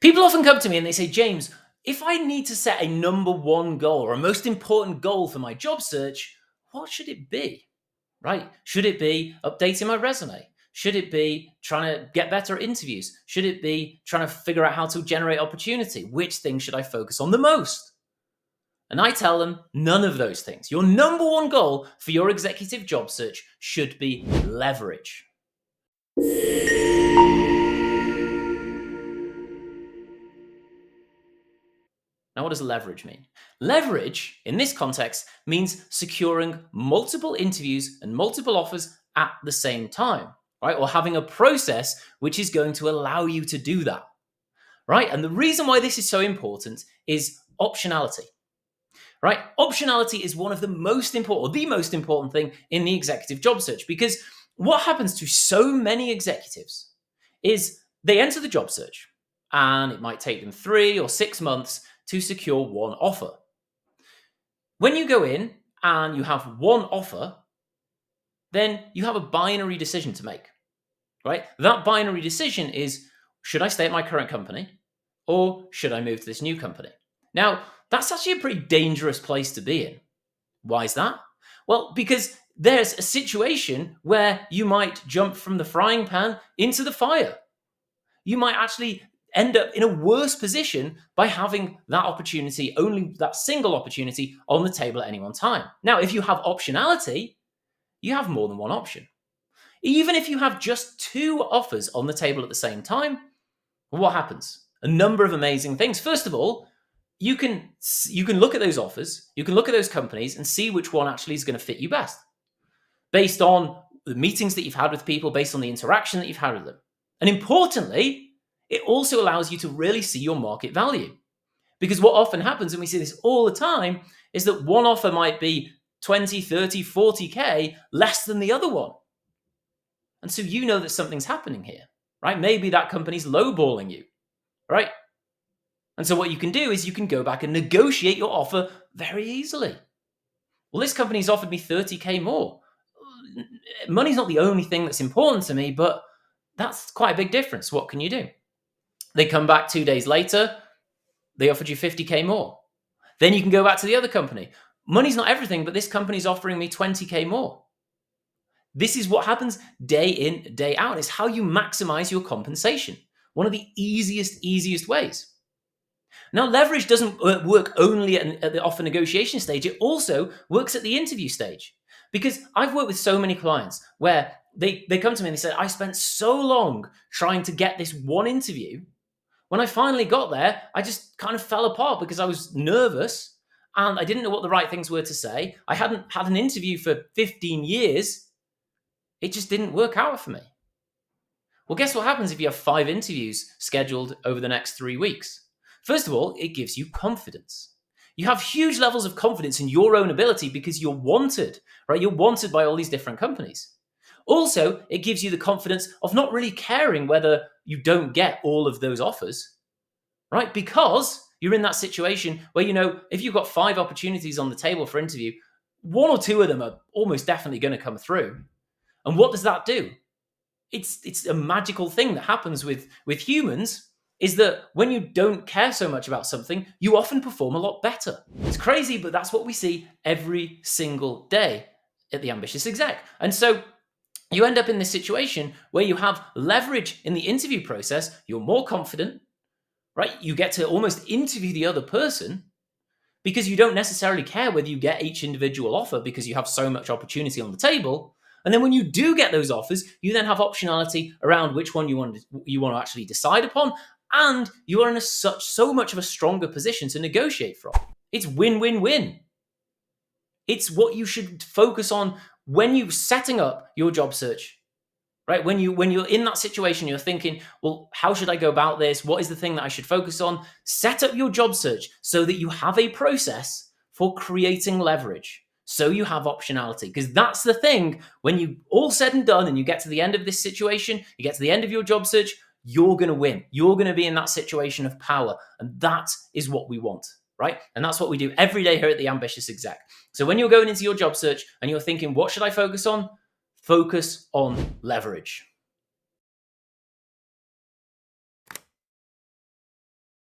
People often come to me and they say, James, if I need to set a number one goal or a most important goal for my job search, what should it be? Right? Should it be updating my resume? Should it be trying to get better at interviews? Should it be trying to figure out how to generate opportunity? Which thing should I focus on the most? And I tell them none of those things. Your number one goal for your executive job search should be leverage. Now, what does leverage mean? Leverage, in this context, means securing multiple interviews and multiple offers at the same time, right? Or having a process which is going to allow you to do that, right? And the reason why this is so important is optionality, right? Optionality is one of the most important, or the most important thing in the executive job search, because what happens to so many executives is they enter the job search and it might take them 3 or 6 months to secure one offer. When you go in and you have one offer, then you have a binary decision to make, right? That binary decision is, should I stay at my current company or should I move to this new company? Now, that's actually a pretty dangerous place to be in. Why is that? Well, because there's a situation where you might jump from the frying pan into the fire. You might actually end up in a worse position by having that opportunity, only that single opportunity on the table at any one time. Now, if you have optionality, you have more than one option. Even if you have just 2 offers on the table at the same time, what happens? A number of amazing things. First of all, you can look at those offers, you can look at those companies and see which one actually is going to fit you best based on the meetings that you've had with people, based on the interaction that you've had with them. And importantly, it also allows you to really see your market value. Because what often happens, and we see this all the time, is that one offer might be 20, 30, 40K less than the other one. And so you know that something's happening here, right? Maybe that company's lowballing you, right? And so what you can do is you can go back and negotiate your offer very easily. Well, this company's offered me 30K more. Money's not the only thing that's important to me, but that's quite a big difference. What can you do? They come back 2 days later, they offered you 50K more. Then you can go back to the other company. Money's not everything, but this company's offering me 20K more. This is what happens day in, day out. It's how you maximize your compensation. One of the easiest ways. Now, leverage doesn't work only at the offer negotiation stage. It also works at the interview stage. Because I've worked with so many clients where they come to me and they say, I spent so long trying to get this one interview. When I finally got there, I just kind of fell apart because I was nervous and I didn't know what the right things were to say. I hadn't had an interview for 15 years. It just didn't work out for me. Well, guess what happens if you have 5 interviews scheduled over the next 3 weeks? First of all, it gives you confidence. You have huge levels of confidence in your own ability because you're wanted, right? You're wanted by all these different companies. Also, it gives you the confidence of not really caring whether you don't get all of those offers, right? Because you're in that situation where, you know, if you've got 5 opportunities on the table for interview, 1 or 2 of them are almost definitely going to come through. And what does that do? It's a magical thing that happens with humans, is that when you don't care so much about something, you often perform a lot better. It's crazy, but that's what we see every single day at the Ambitious Exec. And so you end up in this situation where you have leverage in the interview process. You're more confident, right? You get to almost interview the other person because you don't necessarily care whether you get each individual offer because you have so much opportunity on the table. And then when you do get those offers, you then have optionality around which one you want to actually decide upon. And you are in so much of a stronger position to negotiate from. It's win-win-win. It's what you should focus on when you're setting up your job search, right? When you're in that situation, you're thinking, well, how should I go about this? What is the thing that I should focus on? Set up your job search so that you have a process for creating leverage. So you have optionality, because that's the thing. When you all said and done and you get to the end of this situation, you get to the end of your job search, you're going to win. You're going to be in that situation of power. And that is what we want, right? And that's what we do every day here at the Ambitious Exec. So when you're going into your job search and you're thinking, what should I focus on? Focus on leverage.